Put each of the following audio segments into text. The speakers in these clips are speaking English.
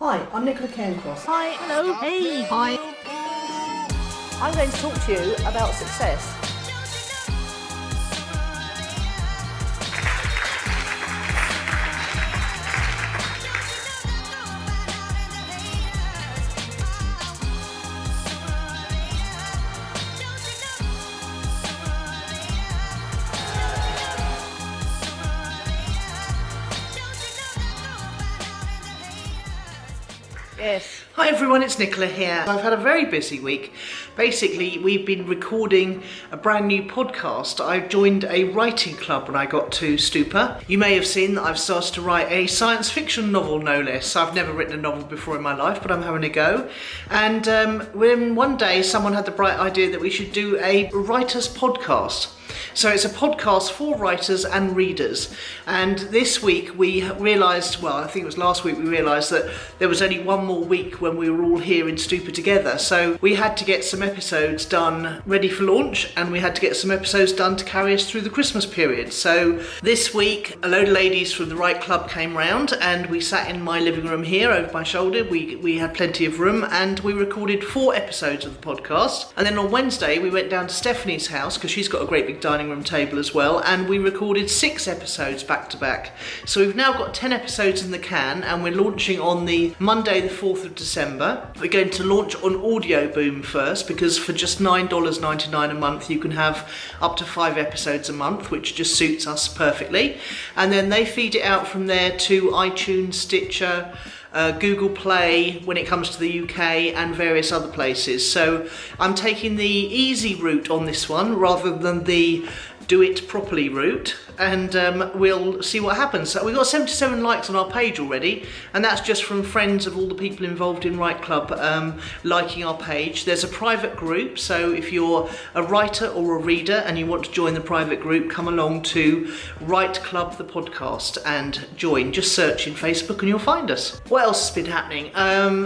Hi, I'm Nicola Cairncross. Hi, hello, hey, hi. I'm going to talk to you about success. Yes. Hi everyone, it's Nicola here. I've had a very busy week. Basically, we've been recording a brand new podcast. I joined a writing club when I got to Stoupa. You may have seen that I've started to write a science fiction novel, no less. I've never written a novel before in my life, but I'm having a go. And when one day someone had the bright idea that we should do a writer's podcast. So it's a podcast for writers and readers. And this week we realised, well, I think it was last week we realised that there was only one more week when we were all here in Stoupa together. So we had to get some episodes done ready for launch, and we had to get some episodes done to carry us through the Christmas period. So this week a load of ladies from the Right Club came round and we sat in my living room here over my shoulder. We had plenty of room and we recorded 4 episodes of the podcast. And then on Wednesday we went down to Stephanie's house because she's got a great big dining room table as well, and we recorded 6 episodes back to back. So we've now got 10 episodes in the can, and we're launching on the Monday the 4th of December. We're going to launch on Audio Boom first, because for just $9.99 a month you can have up to 5 episodes a month, which just suits us perfectly. And then they feed it out from there to iTunes, Stitcher, Google Play when it comes to the UK, and various other places. So I'm taking the easy route on this one rather than the do it properly route, and we'll see what happens. So we've got 77 likes on our page already, and that's just from friends of all the people involved in Right Club liking our page. There's a private group, so if you're a writer or a reader and you want to join the private group, come along to Right Club the podcast and join. Just search in Facebook and you'll find us. What else has been happening?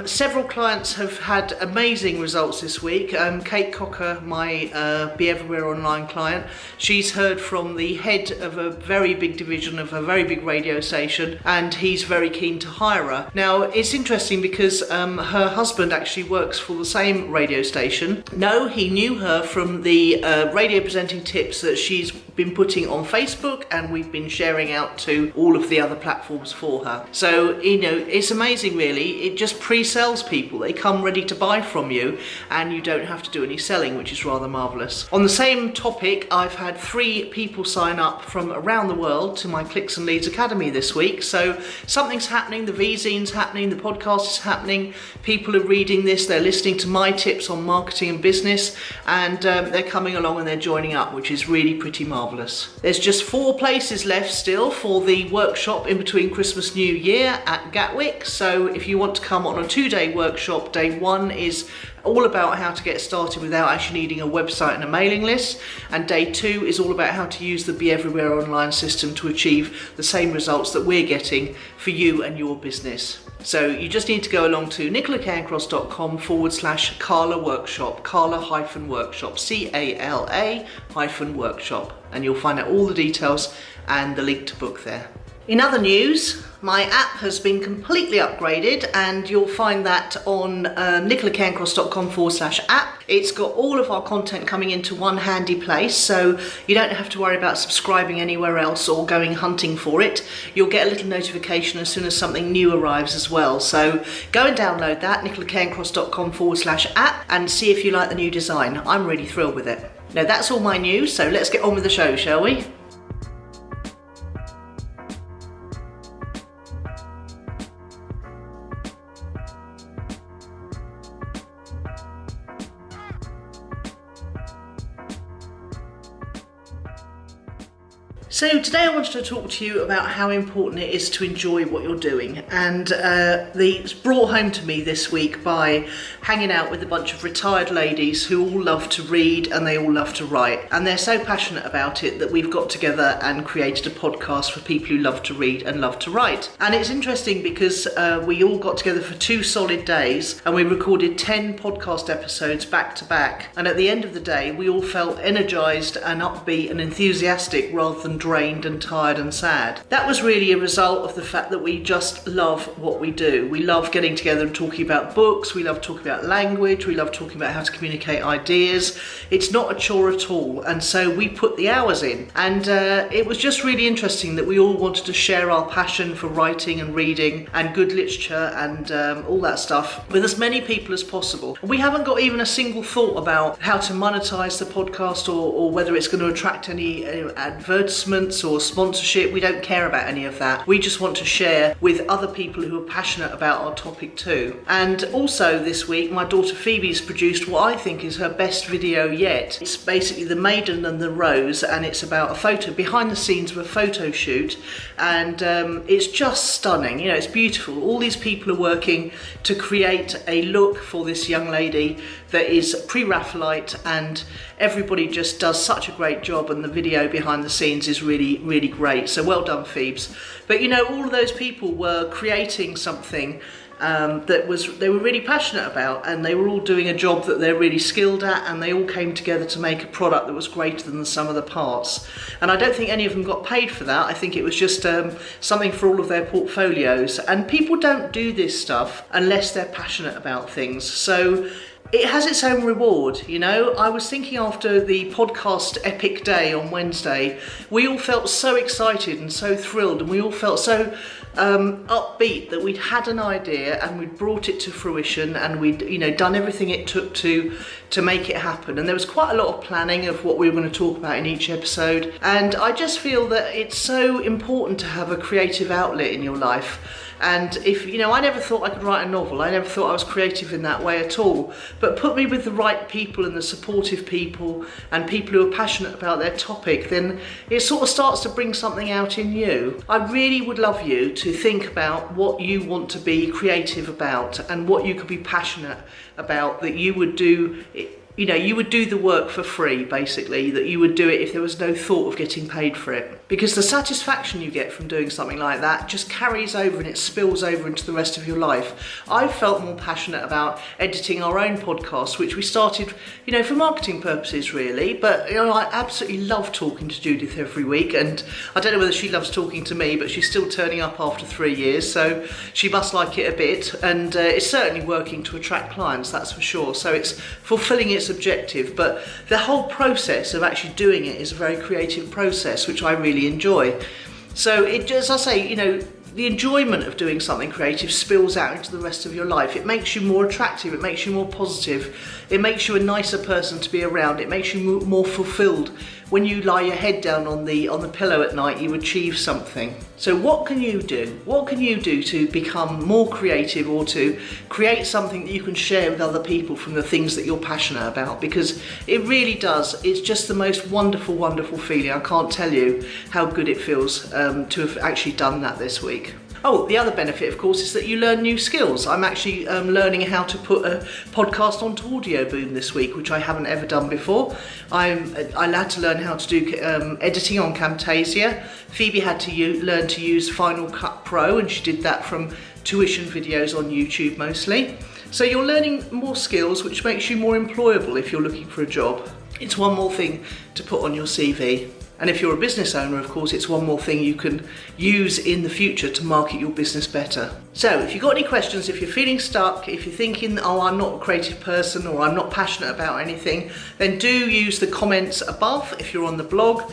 Several clients have had amazing results this week. Kate Cocker, my Be Everywhere Online client, she's heard from the head of a very big division of a very big radio station, and he's very keen to hire her. Now it's interesting because her husband actually works for the same radio station. No, he knew her from the radio presenting tips that she's been putting on Facebook, and we've been sharing out to all of the other platforms for her. So, you know, it's amazing really. It just pre-sells people. They come ready to buy from you and you don't have to do any selling, which is rather marvellous. On the same topic, I've had 3 people sign up from around the world to my Clicks and Leads Academy this week. So something's happening, the Vzine's happening, the podcast is happening, people are reading this, they're listening to my tips on marketing and business, and they're coming along and they're joining up, which is really pretty marvellous. There's just 4 places left still for the workshop in between Christmas New Year at Gatwick. So if you want to come on a 2-day workshop, day 1 is all about how to get started without actually needing a website and a mailing list, and day 2 is all about how to use the Be Everywhere online system to achieve the same results that we're getting for you and your business. So you just need to go along to nicolacairncross.com/Carla Workshop, Carla-workshop, CALA-workshop, and you'll find out all the details and the link to book there. In other news, my app has been completely upgraded, and you'll find that on nicolacairncross.com/app. It's got all of our content coming into one handy place, so you don't have to worry about subscribing anywhere else or going hunting for it. You'll get a little notification as soon as something new arrives as well. So go and download that, nicolacairncross.com/app, and see if you like the new design. I'm really thrilled with it. Now that's all my news, so let's get on with the show, shall we? So today I wanted to talk to you about how important it is to enjoy what you're doing, and it's brought home to me this week by hanging out with a bunch of retired ladies who all love to read and they all love to write, and they're so passionate about it that we've got together and created a podcast for people who love to read and love to write. And it's interesting because we all got together for 2 solid days and we recorded 10 podcast episodes back to back, and at the end of the day we all felt energised and upbeat and enthusiastic rather than and drained and tired and sad. That was really a result of the fact that we just love what we do. We love getting together and talking about books, we love talking about language, we love talking about how to communicate ideas. It's not a chore at all, and so we put the hours in. And it was just really interesting that we all wanted to share our passion for writing and reading and good literature and all that stuff with as many people as possible. We haven't got even a single thought about how to monetize the podcast or whether it's going to attract any advertisements or sponsorship. We don't care about any of that. We just want to share with other people who are passionate about our topic too. And also this week, my daughter Phoebe's produced what I think is her best video yet. It's basically The Maiden and the Rose, and it's about a photo, behind the scenes of a photo shoot, and it's just stunning. You know, it's beautiful. All these people are working to create a look for this young lady that is pre-Raphaelite, and everybody just does such a great job, and the video behind the scenes is really, really great. So well done, Phoebes. But you know, all of those people were creating something they were really passionate about, and they were all doing a job that they're really skilled at, and they all came together to make a product that was greater than the sum of the parts. And I don't think any of them got paid for that. I think it was just something for all of their portfolios, and people don't do this stuff unless they're passionate about things. So it has its own reward, you know. I was thinking after the podcast epic day on Wednesday, we all felt so excited and so thrilled, and we all felt so upbeat that we'd had an idea and we'd brought it to fruition, and we'd, you know, done everything it took to make it happen. And there was quite a lot of planning of what we were going to talk about in each episode. And I just feel that it's so important to have a creative outlet in your life. And if, you know, I never thought I could write a novel. I never thought I was creative in that way at all. But put me with the right people and the supportive people and people who are passionate about their topic, then it sort of starts to bring something out in you. I really would love you to think about what you want to be creative about and what you could be passionate about, that you would do. You know, you would do the work for free, basically, that you would do it if there was no thought of getting paid for it. Because the satisfaction you get from doing something like that just carries over and it spills over into the rest of your life. I felt more passionate about editing our own podcast, which we started, you know, for marketing purposes, really. But, you know, I absolutely love talking to Judith every week, and I don't know whether she loves talking to me, but she's still turning up after 3 years, so she must like it a bit, and it's certainly working to attract clients, that's for sure. So it's fulfilling its objective, but the whole process of actually doing it is a very creative process, which I really enjoy. So it, as I say, you know, the enjoyment of doing something creative spills out into the rest of your life. It makes you more attractive, it makes you more positive, it makes you a nicer person to be around, it makes you more fulfilled. When you lie your head down on the pillow at night, you achieve something. So what can you do? What can you do to become more creative, or to create something that you can share with other people from the things that you're passionate about? Because it really does. It's just the most wonderful, wonderful feeling. I can't tell you how good it feels to have actually done that this week. Oh, the other benefit, of course, is that you learn new skills. I'm actually learning how to put a podcast onto Audio Boom this week, which I haven't ever done before. I had to learn how to do editing on Camtasia. Phoebe had to learn to use Final Cut Pro, and she did that from tuition videos on YouTube mostly. So you're learning more skills, which makes you more employable if you're looking for a job. It's one more thing to put on your CV. And if you're a business owner, of course, it's one more thing you can use in the future to market your business better. So if you've got any questions, if you're feeling stuck, if you're thinking, oh, I'm not a creative person or I'm not passionate about anything, then do use the comments above if you're on the blog.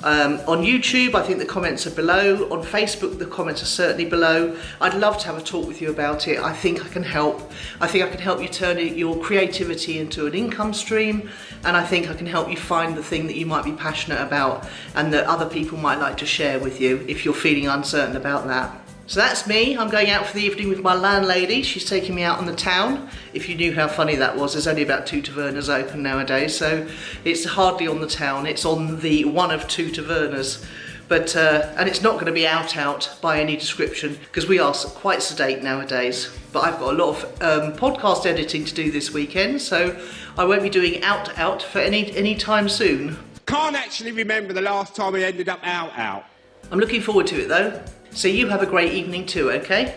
On YouTube, I think the comments are below. On Facebook, the comments are certainly below. I'd love to have a talk with you about it. I think I can help. I think I can help you turn your creativity into an income stream, and I think I can help you find the thing that you might be passionate about and that other people might like to share with you if you're feeling uncertain about that. So that's me. I'm going out for the evening with my landlady. She's taking me out on the town. If you knew how funny that was, there's only about 2 tavernas open nowadays, so it's hardly on the town. It's on the one of 2 tavernas. But and it's not going to be out by any description, because we are quite sedate nowadays. But I've got a lot of podcast editing to do this weekend, so I won't be doing out for any time soon. Can't actually remember the last time I ended up out. I'm looking forward to it though. So you have a great evening too, okay?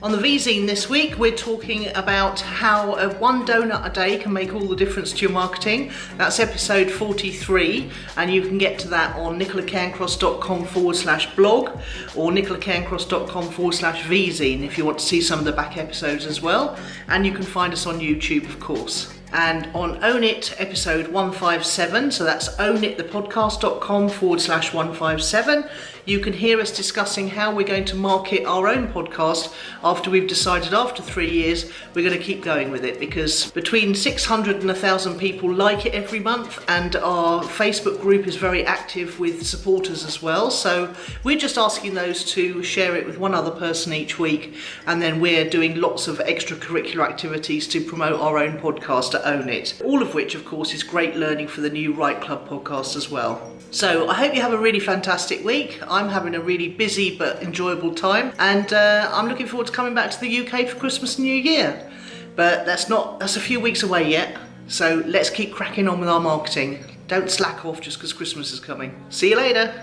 On the Vzine this week, we're talking about how one donut a day can make all the difference to your marketing. That's episode 43, and you can get to that on nicolacairncross.com/blog or nicolacairncross.com/Vzine if you want to see some of the back episodes as well. And you can find us on YouTube, of course. And on Own It, episode 157, so that's ownitthepodcast.com/157, you can hear us discussing how we're going to market our own podcast after we've decided after 3 years we're going to keep going with it, because between 600 and 1,000 people like it every month, and our Facebook group is very active with supporters as well. So we're just asking those to share it with one other person each week, and then we're doing lots of extracurricular activities to promote our own podcast at Own It. All of which, of course, is great learning for the new Right Club podcast as well. So I hope you have a really fantastic week. I'm having a really busy but enjoyable time, and I'm looking forward to coming back to the UK for Christmas and New Year. But that's a few weeks away yet. So let's keep cracking on with our marketing. Don't slack off just because Christmas is coming. See you later.